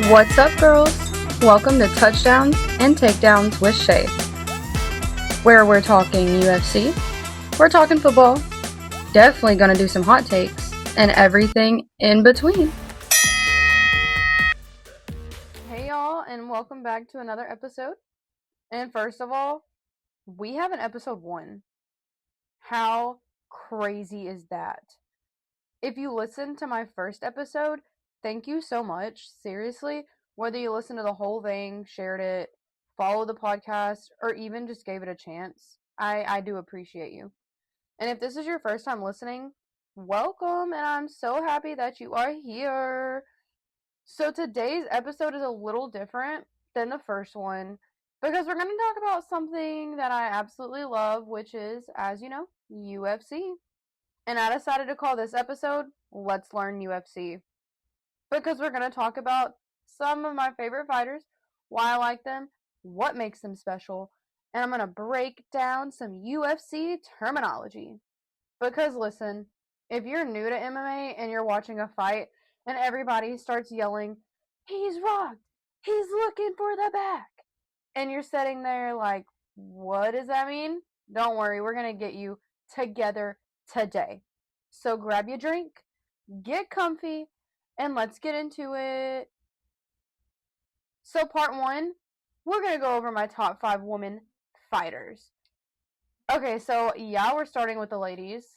What's up, girls? Welcome to Touchdowns and Takedowns with Shay, where we're talking UFC, we're talking football, definitely gonna do some hot takes, and everything in between. Hey y'all, and welcome back to another episode. And first of all, we have an episode 1. How crazy is that? If you listened to my first episode, thank you so much. Seriously, whether you listened to the whole thing, shared it, followed the podcast, or even just gave it a chance, I do appreciate you. And if this is your first time listening, welcome, and I'm so happy that you are here. So today's episode is a little different than the first one because we're going to talk about something that I absolutely love, which is, as you know, UFC. And I decided to call this episode, Let's Learn UFC. Because we're going to talk about some of my favorite fighters, why I like them, what makes them special, and I'm going to break down some UFC terminology. Because listen, if you're new to MMA and you're watching a fight and everybody starts yelling, he's rocked, he's looking for the back, and you're sitting there like, what does that mean? Don't worry, we're going to get you together today. So grab your drink, get comfy, and let's get into it. So part 1, we're going to go over my top 5 women fighters. Okay, so yeah, we're starting with the ladies.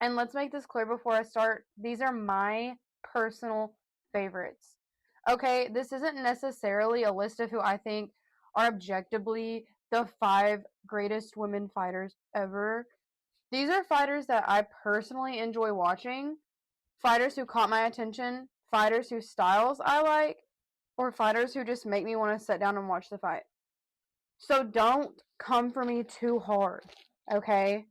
And let's make this clear before I start. These are my personal favorites. Okay, this isn't necessarily a list of who I think are objectively the 5 greatest women fighters ever. These are fighters that I personally enjoy watching. Fighters who caught my attention. Fighters whose styles I like. Or fighters who just make me want to sit down and watch the fight. So don't come for me too hard, okay?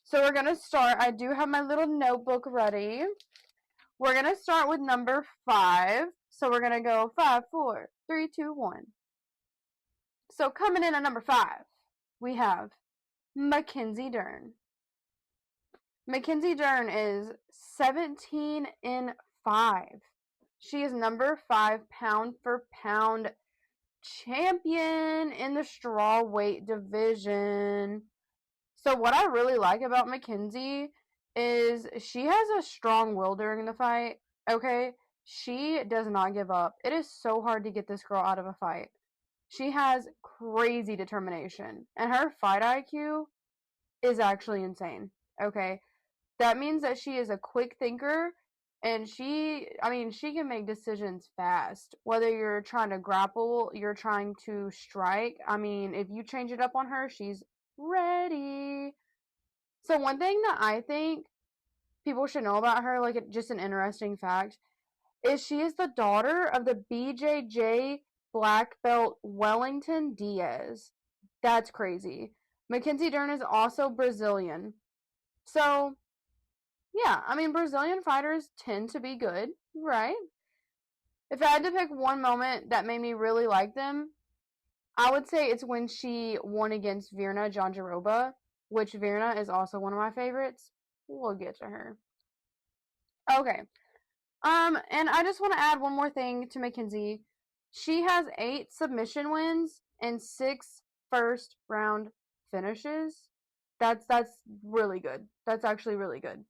So we're going to start. I do have my little notebook ready. We're going to start with number 5. So we're going to go 5, 4, 3, 2, 1. So coming in at number 5, we have Mackenzie Dern. Mackenzie Dern is 17-5. She is number 5 pound for pound champion in the strawweight division. So what I really like about Mackenzie is she has a strong will during the fight, okay? She does not give up. It is so hard to get this girl out of a fight. She has crazy determination, and her fight IQ is actually insane, okay? That means that she is a quick thinker, and she can make decisions fast. Whether you're trying to grapple, you're trying to strike, if you change it up on her, she's ready. So one thing that I think people should know about her, like just an interesting fact, is she is the daughter of the BJJ black belt Wellington Diaz. That's crazy. Mackenzie Dern is also Brazilian. So, yeah, Brazilian fighters tend to be good, right? If I had to pick one moment that made me really like them, I would say it's when she won against Virna Jandiroba, which Virna is also one of my favorites. We'll get to her. Okay. And I just want to add one more thing to Mackenzie. She has 8 submission wins and 6 first round finishes. That's really good. That's actually really good.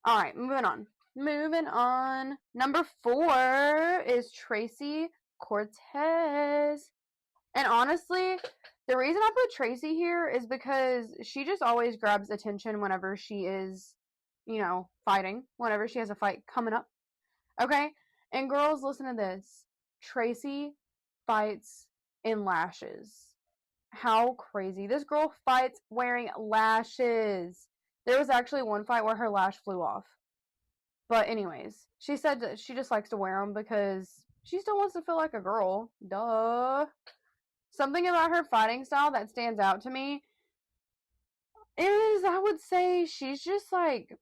All right, moving on. Number 4 is Tracy Cortez. And honestly, the reason I put Tracy here is because she just always grabs attention whenever she is, fighting. Whenever she has a fight coming up. Okay? And girls, listen to this. Tracy fights in lashes. How crazy. This girl fights wearing lashes. There was actually one fight where her lash flew off. But anyways, she said that she just likes to wear them because she still wants to feel like a girl. Duh. Something about her fighting style that stands out to me is, I would say, she's just like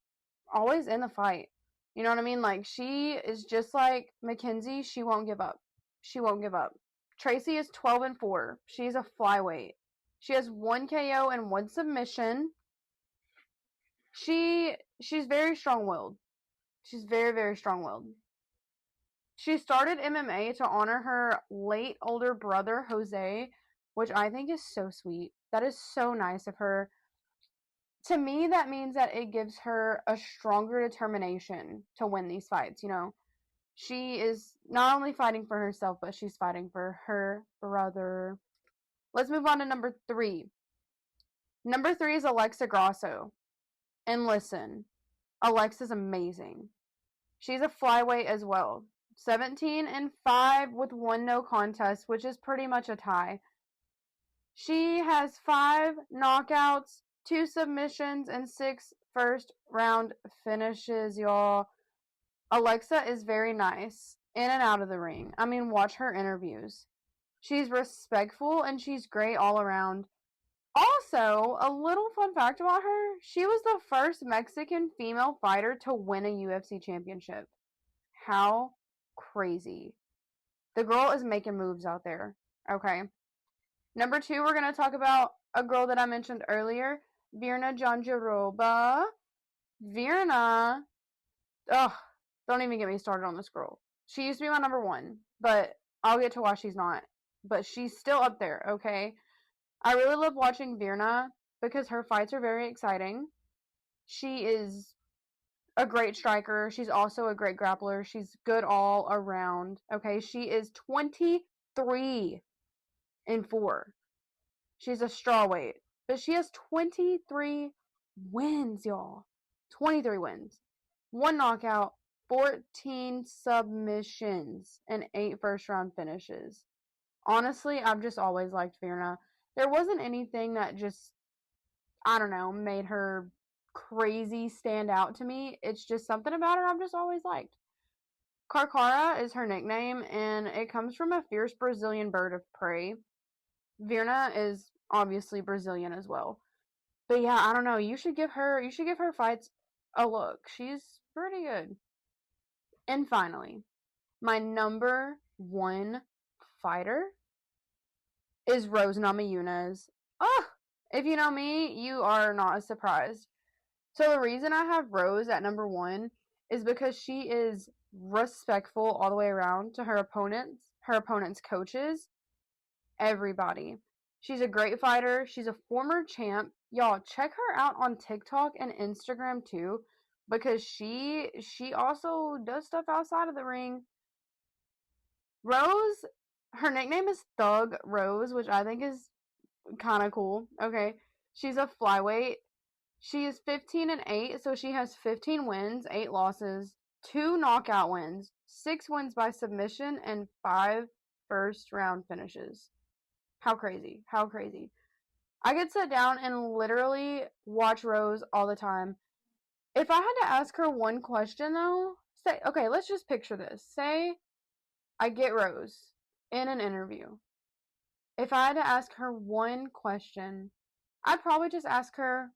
always in the fight. You know what I mean? Like, she is just like Mackenzie. She won't give up. She won't give up. Tracy is 12-4. She's a flyweight. She has 1 KO and 1 submission. She's very strong-willed. She's very, very strong-willed. She started MMA to honor her late older brother, Jose, which I think is so sweet. That is so nice of her. To me, that means that it gives her a stronger determination to win these fights, you know. She is not only fighting for herself, but she's fighting for her brother. Let's move on to number 3. Number 3 is Alexa Grasso. And listen, Alexa's amazing. She's a flyweight as well. 17-5 with 1 no contest, which is pretty much a tie. She has 5 knockouts, 2 submissions, and 6 first round finishes, y'all. Alexa is very nice in and out of the ring. I mean, watch her interviews. She's respectful and she's great all around. Also, a little fun fact about her, she was the first Mexican female fighter to win a UFC championship. How crazy. The girl is making moves out there. Okay. Number 2, we're going to talk about a girl that I mentioned earlier, Virna Jandiroba. Virna, don't even get me started on this girl. She used to be my number 1, but I'll get to why she's not. But she's still up there, okay? I really love watching Virna because her fights are very exciting. She is a great striker. She's also a great grappler. She's good all around, okay? She is 23-4. She's a strawweight, but she has 23 wins, y'all. 23 wins. 1 knockout, 14 submissions, and 8 first-round finishes. Honestly, I've just always liked Virna. There wasn't anything that just, I don't know, made her crazy stand out to me. It's just something about her I've just always liked. Carcara is her nickname, and it comes from a fierce Brazilian bird of prey. Virna is obviously Brazilian as well. But yeah, I don't know. You should give her fights a look. She's pretty good. And finally, my number 1 fighter is Rose Namajunas. If you know me, you are not surprised. So the reason I have Rose at number 1 is because she is respectful all the way around to her opponents' coaches, everybody. She's a great fighter. She's a former champ. Y'all, check her out on TikTok and Instagram too, because she also does stuff outside of the ring. Rose, her nickname is Thug Rose, which I think is kind of cool. Okay. She's a flyweight. She is 15-8, so she has 15 wins, 8 losses, 2 knockout wins, 6 wins by submission, and 5 first round finishes. How crazy. How crazy. I could sit down and literally watch Rose all the time. If I had to ask her one question though, okay, let's just picture this. Say I get Rose in an interview. If I had to ask her one question, I'd probably just ask her,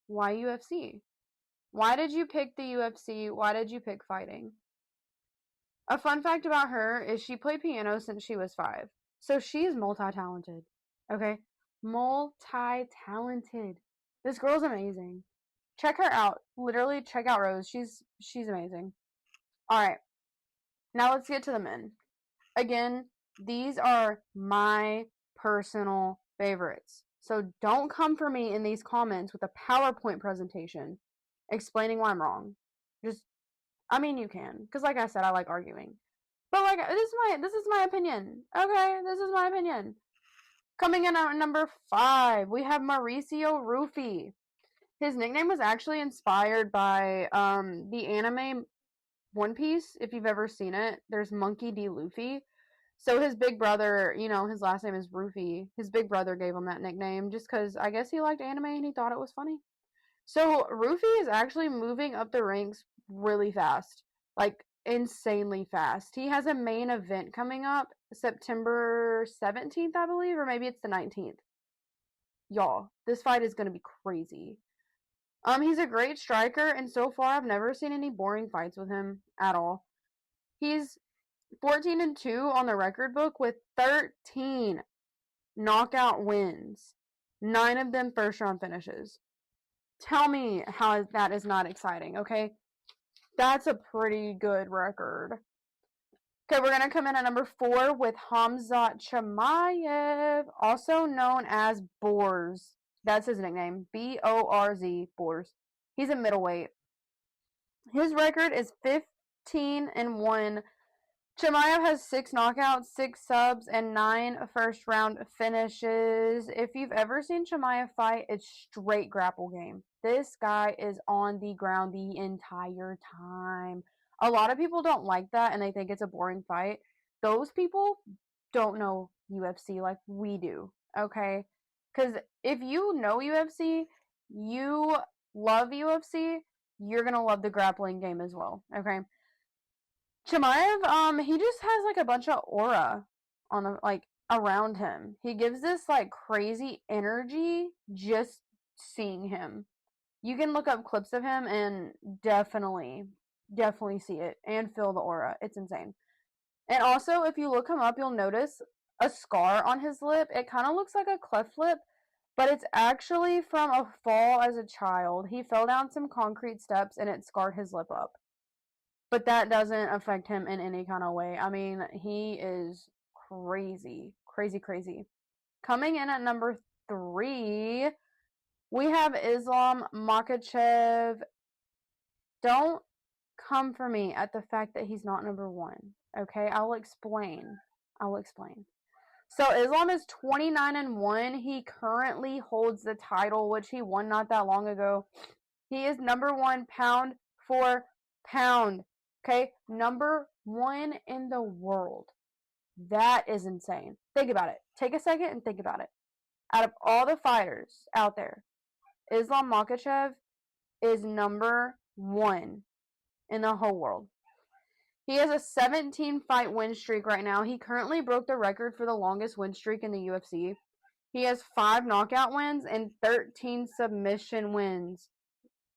why UFC? Why did you pick the UFC? Why did you pick fighting? A fun fact about her is she played piano since she was 5. So she's multi-talented. Okay? Multi-talented. This girl's amazing. Check her out. Literally check out Rose. She's amazing. Alright. Now let's get to the men. Again, these are my personal favorites. So don't come for me in these comments with a PowerPoint presentation explaining why I'm wrong. You can, because like I said, I like arguing. But like, this is my opinion. Okay, this is my opinion. Coming in at number 5, we have Mauricio Rufy. His nickname was actually inspired by the anime One Piece. If you've ever seen it, there's Monkey D. Luffy. So his big brother, his last name is Rufy. His big brother gave him that nickname just because I guess he liked anime and he thought it was funny. So Rufy is actually moving up the ranks really fast. Like, insanely fast. He has a main event coming up September 17th, I believe, or maybe it's the 19th. Y'all, this fight is going to be crazy. He's a great striker, and so far I've never seen any boring fights with him at all. He's 14-2 on the record book with 13 knockout wins. 9 of them first round finishes. Tell me how that is not exciting, okay? That's a pretty good record. Okay, we're going to come in at number 4 with Hamzat Chimaev, also known as Borz. That's his nickname. Borz, Borz. He's a middleweight. His record is 15-1. Chimaev has 6 knockouts, 6 subs, and 9 first-round finishes. If you've ever seen Chimaev fight, it's straight grapple game. This guy is on the ground the entire time. A lot of people don't like that, and they think it's a boring fight. Those people don't know UFC like we do, okay? Because if you know UFC, you love UFC, you're going to love the grappling game as well, okay? Chimaev, he just has like a bunch of aura on the around him. He gives this like crazy energy just seeing him. You can look up clips of him and definitely see it and feel the aura. It's insane. And also, if you look him up, you'll notice a scar on his lip. It kind of looks like a cleft lip, but it's actually from a fall as a child. He fell down some concrete steps and it scarred his lip up. But that doesn't affect him in any kind of way. I mean, he is crazy. Crazy, crazy. Coming in at number 3, we have Islam Makhachev. Don't come for me at the fact that he's not number 1. Okay, I'll explain. So Islam is 29-1. He currently holds the title, which he won not that long ago. He is number 1 pound for pound. Okay, number 1 in the world. That is insane. Think about it. Take a second and think about it. Out of all the fighters out there, Islam Makhachev is number 1 in the whole world. He has a 17-fight win streak right now. He currently broke the record for the longest win streak in the UFC. He has 5 knockout wins and 13 submission wins.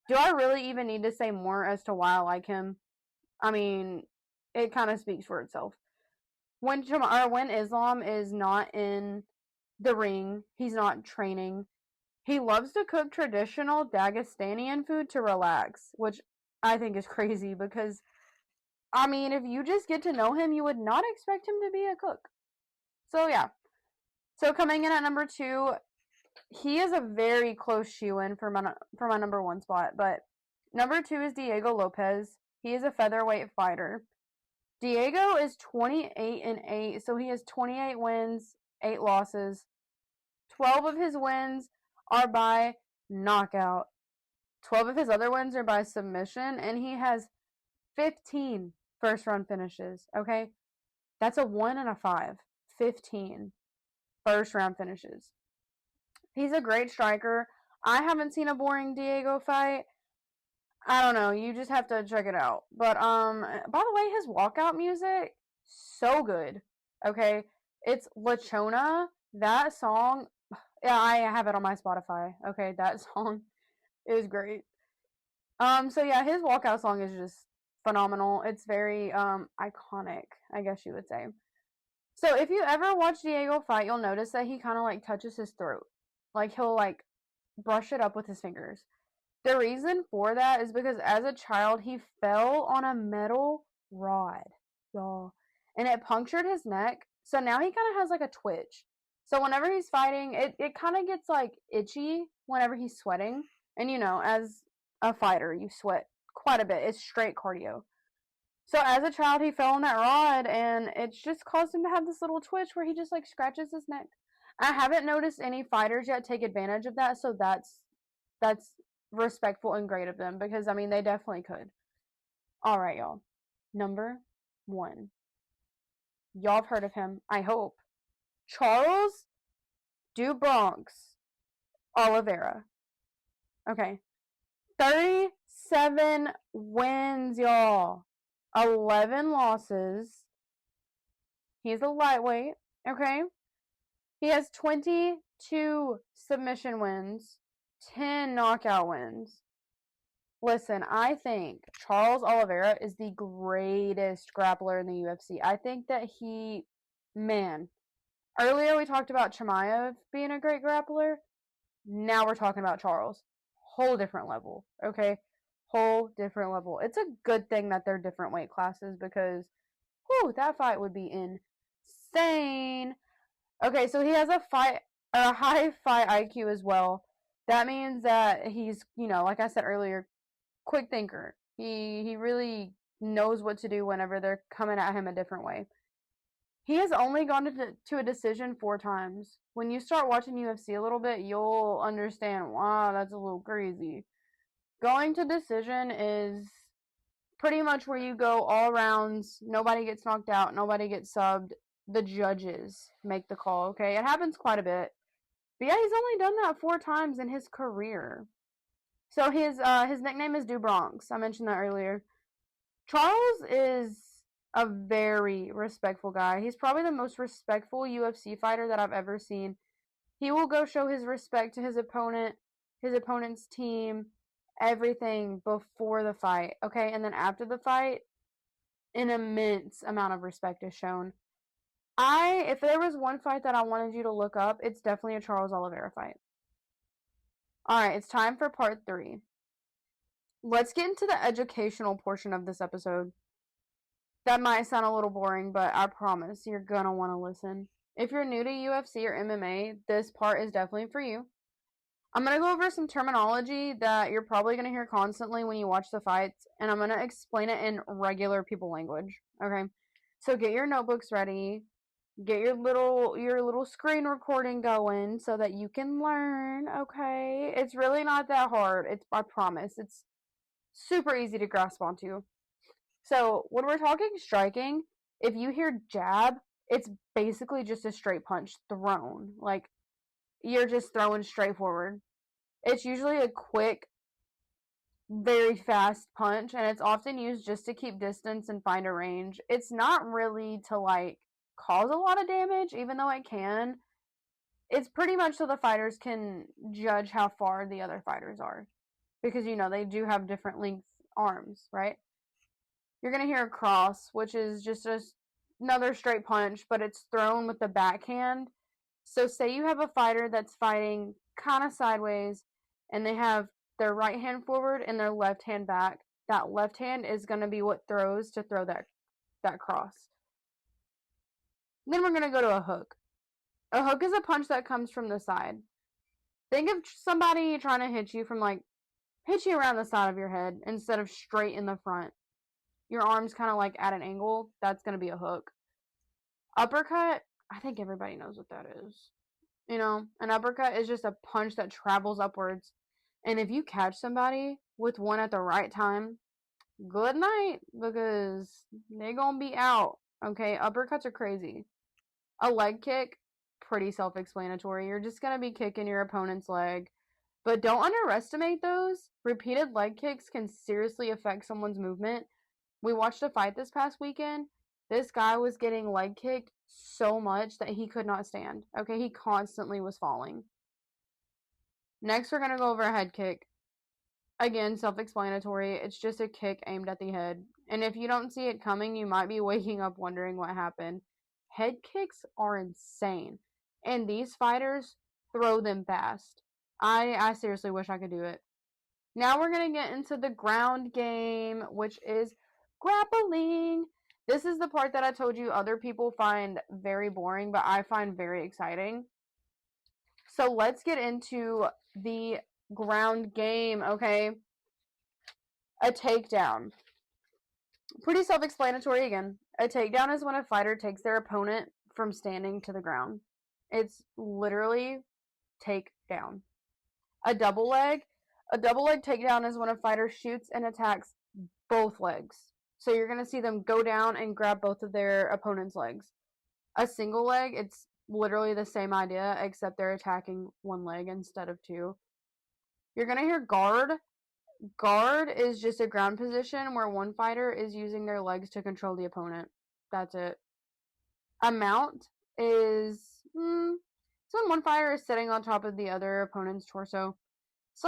Do I really even need to say more as to why I like him? I mean, it kind of speaks for itself. When Islam is not in the ring, he's not training, he loves to cook traditional Dagestanian food to relax, which I think is crazy because, I mean, if you just get to know him, you would not expect him to be a cook. So, yeah. So, coming in at number 2, he is a very close shoe-in for my number 1 spot, but number 2 is Diego Lopez. He is a featherweight fighter. Diego is 28-8, so he has 28 wins, 8 losses. 12 of his wins are by knockout. 12 of his other wins are by submission, and he has 15 first-round finishes, okay? That's a 1 and a 5. 15 first-round finishes. He's a great striker. I haven't seen a boring Diego fight. I don't know. You just have to check it out. But by the way, his walkout music, so good. Okay, it's La Chona. That song, yeah, I have it on my Spotify. Okay, that song is great. So yeah, his walkout song is just phenomenal. It's very iconic, I guess you would say. So if you ever watch Diego fight, you'll notice that he kind of like touches his throat. Like he'll like brush it up with his fingers. The reason for that is because as a child, he fell on a metal rod, y'all, and it punctured his neck. So now he kind of has like a twitch. So whenever he's fighting, it kind of gets like itchy whenever he's sweating. And you know, as a fighter, you sweat quite a bit. It's straight cardio. So as a child, he fell on that rod, and it's just caused him to have this little twitch where he just like scratches his neck. I haven't noticed any fighters yet take advantage of that, so that's respectful and great of them, because I mean they definitely could. All right, y'all. Number 1. Y'all have heard of him, I hope. Charles do Bronx Oliveira. Okay. 37 wins, y'all. 11 losses. He's a lightweight, okay? He has 22 submission wins, 10 knockout wins. Listen, I think Charles Oliveira is the greatest grappler in the UFC. I think that earlier we talked about Chimaev being a great grappler. Now we're talking about Charles. Whole different level, okay? Whole different level. It's a good thing that they're different weight classes, because Whew, that fight would be insane. Okay, so he has a high fight IQ as well. That means that he's, like I said earlier, quick thinker. He really knows what to do whenever they're coming at him a different way. He has only gone to a decision 4 times. When you start watching UFC a little bit, you'll understand, wow, that's a little crazy. Going to decision is pretty much where you go all rounds, nobody gets knocked out, nobody gets subbed, the judges make the call, okay? It happens quite a bit. But yeah, he's only done that 4 times in his career. So his nickname is Du Bronx. I mentioned that earlier. Charles is a very respectful guy. He's probably the most respectful UFC fighter that I've ever seen. He will go show his respect to his opponent's team, everything before the fight, okay? And then after the fight, an immense amount of respect is shown. If there was one fight that I wanted you to look up, it's definitely a Charles Oliveira fight. Alright, it's time for part 3. Let's get into the educational portion of this episode. That might sound a little boring, but I promise you're gonna want to listen. If you're new to UFC or MMA, this part is definitely for you. I'm going to go over some terminology that you're probably going to hear constantly when you watch the fights, and I'm going to explain it in regular people language, okay? So get your notebooks ready, get your little screen recording going so that you can learn, okay? It's really not that hard. I promise. It's super easy to grasp onto. So, when we're talking striking, if you hear jab, it's basically just a straight punch thrown. Like, you're just throwing straight forward. It's usually a quick, very fast punch, and it's often used just to keep distance and find a range. It's not really to, cause a lot of damage, even though it can. It's pretty much so the fighters can judge how far the other fighters are. Because, they do have different length arms, right? You're going to hear a cross, which is just another straight punch, but it's thrown with the backhand. So say you have a fighter that's fighting kind of sideways, and they have their right hand forward and their left hand back. That left hand is going to be what throws to throw that cross. Then we're going to go to a hook. A hook is a punch that comes from the side. Think of somebody trying to hit you hit you around the side of your head instead of straight in the front. Your arm's kind of at an angle. That's going to be a hook. Uppercut, I think everybody knows what that is. An uppercut is just a punch that travels upwards. And if you catch somebody with one at the right time, good night, because they're going to be out. Okay, uppercuts are crazy. A leg kick, pretty self-explanatory. You're just going to be kicking your opponent's leg. But don't underestimate those. Repeated leg kicks can seriously affect someone's movement. We watched a fight this past weekend. This guy was getting leg kicked so much that he could not stand. Okay, he constantly was falling. Next, we're going to go over a head kick. Again, self-explanatory. It's just a kick aimed at the head. And if you don't see it coming, you might be waking up wondering what happened. Head kicks are insane. And these fighters throw them fast. I seriously wish I could do it. Now we're going to get into the ground game, which is grappling. This is the part that I told you other people find very boring, but I find very exciting. So let's get into the ground game, okay? A takedown. Pretty self-explanatory again. A takedown is when a fighter takes their opponent from standing to the ground. It's literally takedown. A double leg takedown is when a fighter shoots and attacks both legs. So you're going to see them go down and grab both of their opponent's legs. A single leg, it's literally the same idea, except they're attacking one leg instead of two. You're going to hear guard. Guard is just a ground position where one fighter is using their legs to control the opponent. That's it. A mount is it's when one fighter is sitting on top of the other opponent's torso. It's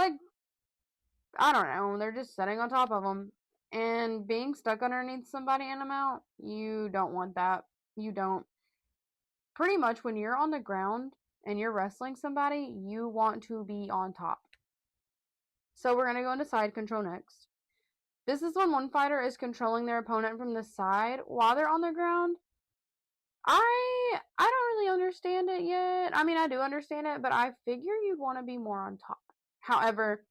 I don't know, they're just sitting on top of them. And being stuck underneath somebody in a mount, you don't want that. You don't. Pretty much when you're on the ground and you're wrestling somebody, you want to be on top. So we're going to go into side control next. This is when one fighter is controlling their opponent from the side while they're on the ground. I don't really understand it yet. I mean, I do understand it, but I figure you'd want to be more on top. However,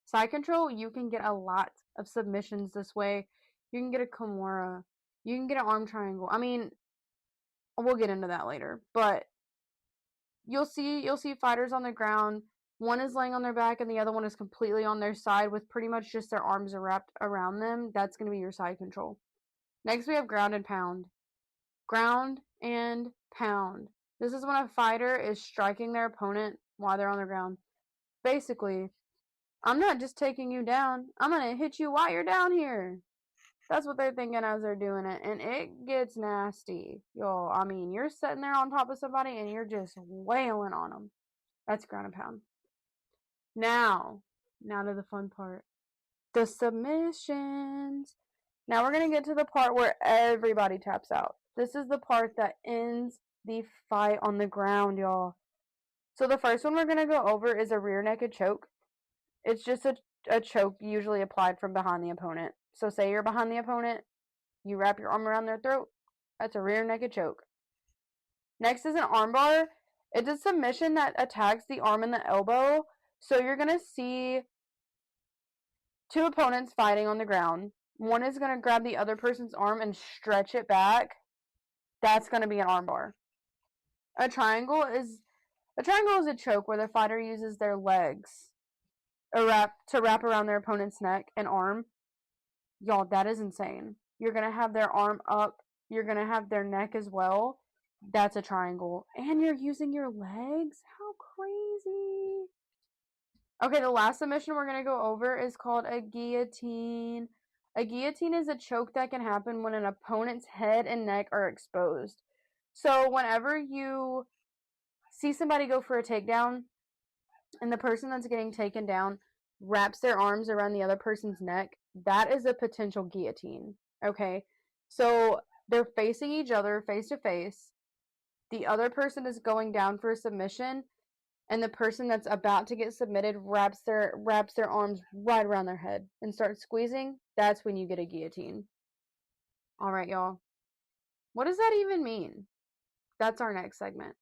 side control, you can get a lot of submissions this way. You can get a Kimura. You can get an arm triangle. I mean, we'll get into that later, but you'll see fighters on the ground. One is laying on their back and the other one is completely on their side with pretty much just their arms wrapped around them. That's going to be your side control. Next, we have ground and pound. Ground and pound. This is when a fighter is striking their opponent while they're on the ground. Basically, I'm not just taking you down, I'm going to hit you while you're down here. That's what they're thinking as they're doing it, and it gets nasty. Yo, I mean, you're sitting there on top of somebody and you're just wailing on them. That's ground and pound. Now to the fun part. The submissions. Now we're going to get to the part where everybody taps out. This is the part that ends the fight on the ground, y'all. So the first one we're going to go over is a rear naked choke. It's just a choke usually applied from behind the opponent. So say you're behind the opponent, you wrap your arm around their throat. That's a rear naked choke. Next is an armbar. It's a submission that attacks the arm and the elbow. So you're going to see two opponents fighting on the ground. One is going to grab the other person's arm and stretch it back. That's going to be an armbar. A triangle is a choke where the fighter uses their legs to wrap around their opponent's neck and arm. Y'all, that is insane. You're going to have their arm up. You're going to have their neck as well. That's a triangle. And you're using your legs? How crazy. Okay, the last submission we're going to go over is called a guillotine. A guillotine is a choke that can happen when an opponent's head and neck are exposed. So whenever you see somebody go for a takedown and the person that's getting taken down wraps their arms around the other person's neck, that is a potential guillotine. Okay, so they're facing each other face to face. The other person is going down for a submission, and the person that's about to get submitted wraps their arms right around their head and starts squeezing. That's when you get a guillotine. All right, y'all. What does that even mean? That's our next segment.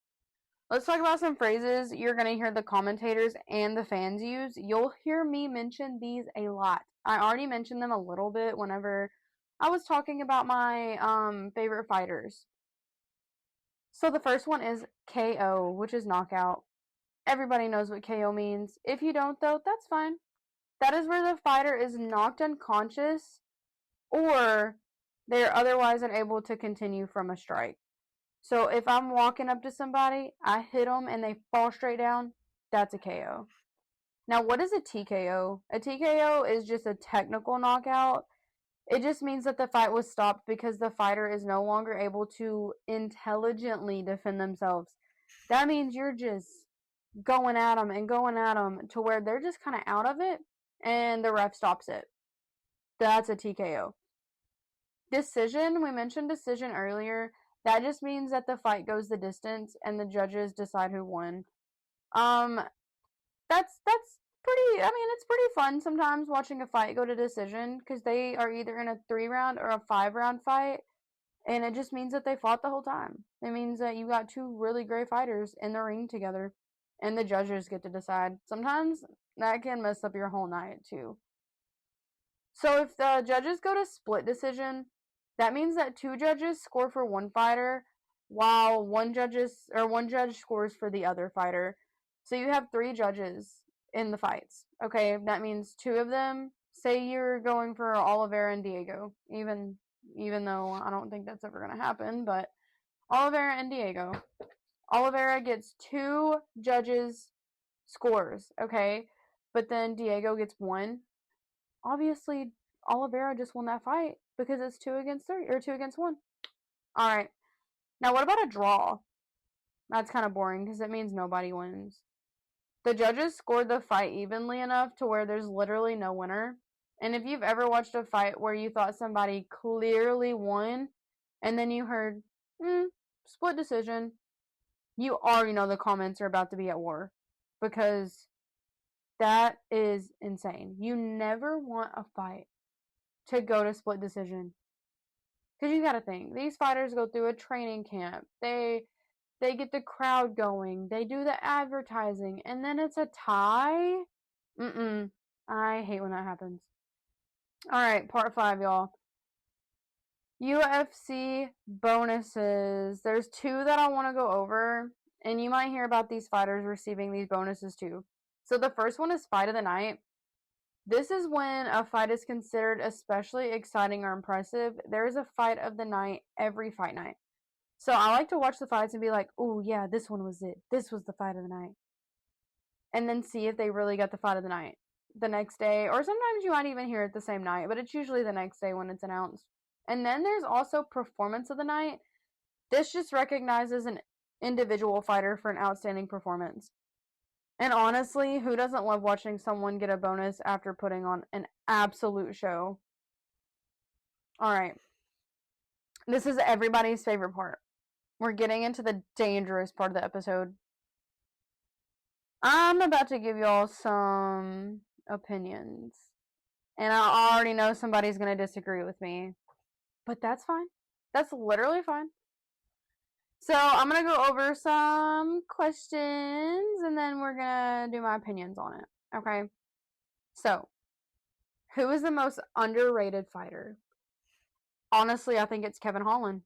Let's talk about some phrases you're going to hear the commentators and the fans use. You'll hear me mention these a lot. I already mentioned them a little bit whenever I was talking about my favorite fighters. So the first one is KO, which is knockout. Everybody knows what KO means. If you don't, though, that's fine. That is where the fighter is knocked unconscious or they are otherwise unable to continue from a strike. So if I'm walking up to somebody, I hit them and they fall straight down, that's a KO. Now, what is a TKO? A TKO is just a technical knockout. It just means that the fight was stopped because the fighter is no longer able to intelligently defend themselves. That means you're just going at them to where they're just kind of out of it and the ref stops it. That's a TKO. Decision, we mentioned decision earlier. That just means that the fight goes the distance and the judges decide who won. That's pretty, I mean, it's pretty fun sometimes watching a fight go to decision because they are either in a 3-round or a 5-round fight, and it just means that they fought the whole time. It means that you got two really great fighters in the ring together and the judges get to decide. Sometimes that can mess up your whole night too. So if the judges go to split decision, that means that two judges score for one fighter while one judge scores for the other fighter. So you have 3 judges in the fights. Okay, that means 2 of them, say you're going for Oliveira and Diego, even though I don't think that's ever going to happen, but Oliveira and Diego. Oliveira gets 2 judges' scores, okay? But then Diego gets 1. Obviously, Oliveira just won that fight because it's 2 against 3 or 2 against 1. All right. Now, what about a draw? That's kind of boring because it means nobody wins. The judges scored the fight evenly enough to where there's literally no winner. And if you've ever watched a fight where you thought somebody clearly won and then you heard, split decision, you already know the comments are about to be at war because that is insane. You never want a fight to go to split decision. Because you gotta think, these fighters go through a training camp. They get the crowd going. They do the advertising. And then it's a tie? I hate when that happens. Alright, part 5, y'all. UFC bonuses. There's 2 that I want to go over. And you might hear about these fighters receiving these bonuses too. So the first one is Fight of the Night. This is when a fight is considered especially exciting or impressive. There is a fight of the night every fight night. So I like to watch the fights and be like, oh yeah, this one was it. This was the fight of the night. And then see if they really got the fight of the night the next day. Or sometimes you might even hear it the same night, but it's usually the next day when it's announced. And then there's also Performance of the Night. This just recognizes an individual fighter for an outstanding performance. And honestly, who doesn't love watching someone get a bonus after putting on an absolute show? Alright. This is everybody's favorite part. We're getting into the dangerous part of the episode. I'm about to give y'all some opinions. And I already know somebody's going to disagree with me. But that's fine. That's literally fine. So I'm going to go over some questions and then we're going to do my opinions on it. Okay? So, who is the most underrated fighter? Honestly, I think it's Kevin Holland.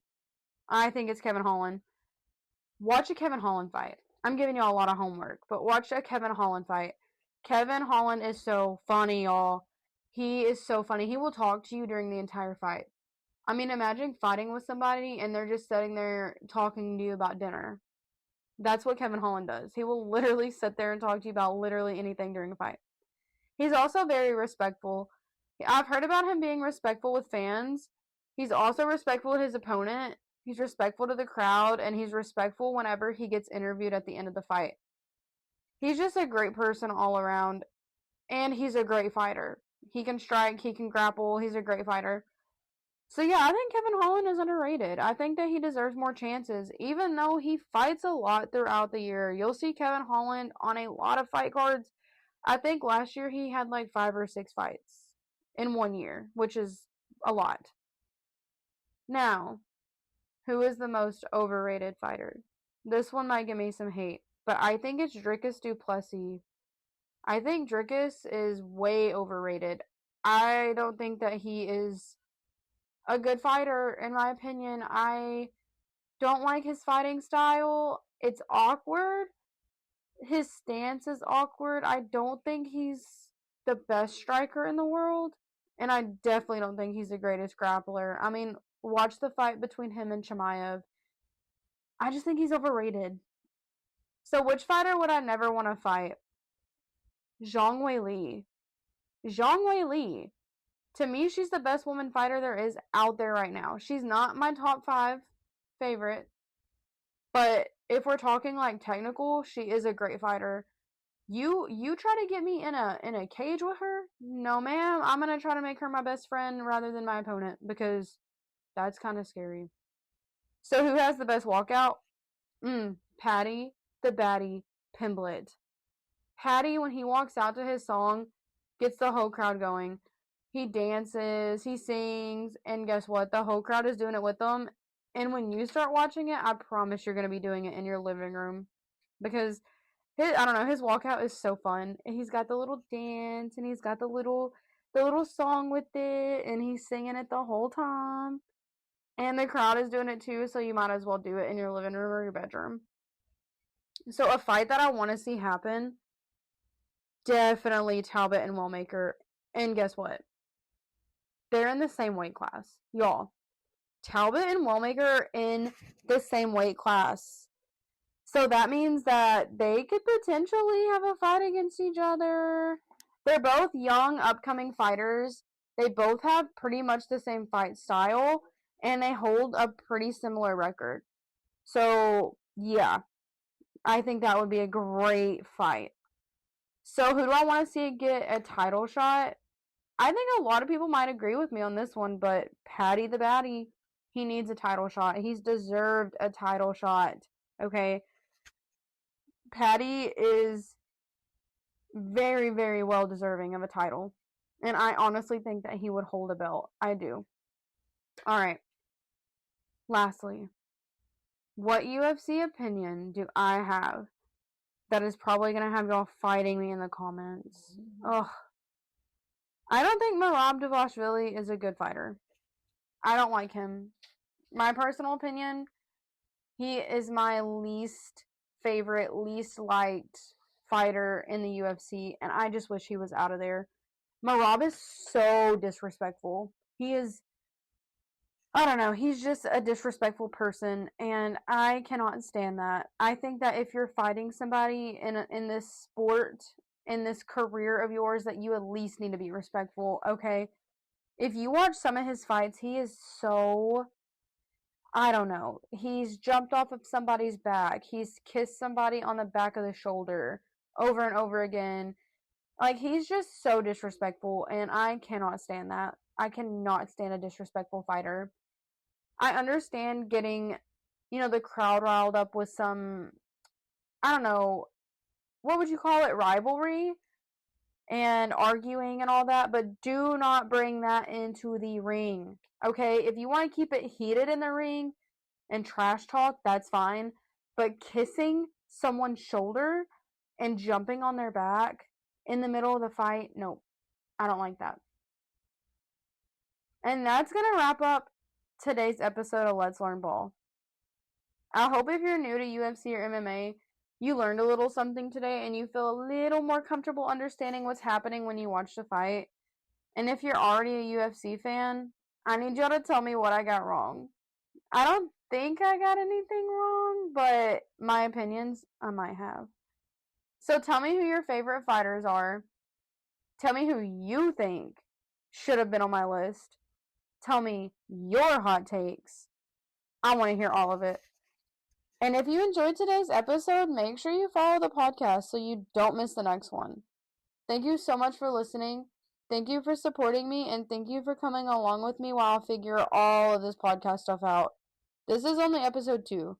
Watch a Kevin Holland fight. I'm giving y'all a lot of homework, but watch a Kevin Holland fight. Kevin Holland is so funny, y'all. He is so funny. He will talk to you during the entire fight. I mean, imagine fighting with somebody and they're just sitting there talking to you about dinner. That's what Kevin Holland does. He will literally sit there and talk to you about literally anything during a fight. He's also very respectful. I've heard about him being respectful with fans. He's also respectful to his opponent. He's respectful to the crowd, and he's respectful whenever he gets interviewed at the end of the fight. He's just a great person all around, and he's a great fighter. He can strike, he can grapple, he's a great fighter. So yeah, I think Kevin Holland is underrated. I think that he deserves more chances, even though he fights a lot throughout the year. You'll see Kevin Holland on a lot of fight cards. I think last year he had like 5 or 6 fights in 1 year, which is a lot. Now, who is the most overrated fighter? This one might give me some hate, but I think it's Dricus du Plessis. I think Dricus is way overrated. I don't think that he is a good fighter, in my opinion. I don't like his fighting style. It's awkward. His stance is awkward. I don't think he's the best striker in the world. And I definitely don't think he's the greatest grappler. I mean, watch the fight between him and Chimaev. I just think he's overrated. So which fighter would I never want to fight? Zhang Weili. Zhang Weili. To me, she's the best woman fighter there is out there right now. She's not my top 5 favorite. But if we're talking like technical, she is a great fighter. You try to get me in a cage with her? No, ma'am. I'm gonna try to make her my best friend rather than my opponent, because that's kind of scary. So who has the best walkout? Paddy the Baddy Pimblett. Paddy, when he walks out to his song, gets the whole crowd going. He dances, he sings, and guess what? The whole crowd is doing it with him. And when you start watching it, I promise you're going to be doing it in your living room. Because his walkout is so fun. And he's got the little dance, and he's got the little song with it, and he's singing it the whole time. And the crowd is doing it too, so you might as well do it in your living room or your bedroom. So a fight that I want to see happen, definitely Talbot and Wellmaker. And guess what? They're in the same weight class. Y'all, Talbot and Wellmaker are in the same weight class. So that means that they could potentially have a fight against each other. They're both young, upcoming fighters. They both have pretty much the same fight style, and they hold a pretty similar record. So, yeah, I think that would be a great fight. So, who do I want to see get a title shot? I think a lot of people might agree with me on this one, but Paddy the Baddy, he needs a title shot. He's deserved a title shot, okay? Paddy is very, very well deserving of a title. And I honestly think that he would hold a belt. I do. Alright. Lastly, what UFC opinion do I have that is probably going to have y'all fighting me in the comments? Ugh. I don't think Merab Dvalishvili is a good fighter. I don't like him. My personal opinion, he is my least favorite, least liked fighter in the UFC, and I just wish he was out of there. Merab is so disrespectful. He is, I don't know, he's just a disrespectful person, and I cannot stand that. I think that if you're fighting somebody in this sport, in this career of yours, that you at least need to be respectful, okay? If you watch some of his fights, he is so, I don't know. He's jumped off of somebody's back. He's kissed somebody on the back of the shoulder over and over again. Like, he's just so disrespectful, and I cannot stand that. I cannot stand a disrespectful fighter. I understand getting, the crowd riled up with some, I don't know, what would you call it, rivalry and arguing and all that, but do not bring that into the ring, okay? If you want to keep it heated in the ring and trash talk, that's fine, but kissing someone's shoulder and jumping on their back in the middle of the fight, no, I don't like that. And that's going to wrap up today's episode of Let's Learn Ball. I hope if you're new to UFC or MMA, you learned a little something today and you feel a little more comfortable understanding what's happening when you watch the fight. And if you're already a UFC fan, I need y'all to tell me what I got wrong. I don't think I got anything wrong, but my opinions, I might have. So tell me who your favorite fighters are. Tell me who you think should have been on my list. Tell me your hot takes. I want to hear all of it. And if you enjoyed today's episode, make sure you follow the podcast so you don't miss the next one. Thank you so much for listening. Thank you for supporting me, and thank you for coming along with me while I figure all of this podcast stuff out. This is only episode 2,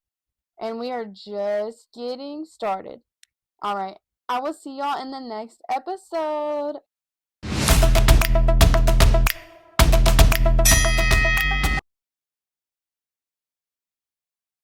and we are just getting started. Alright, I will see y'all in the next episode.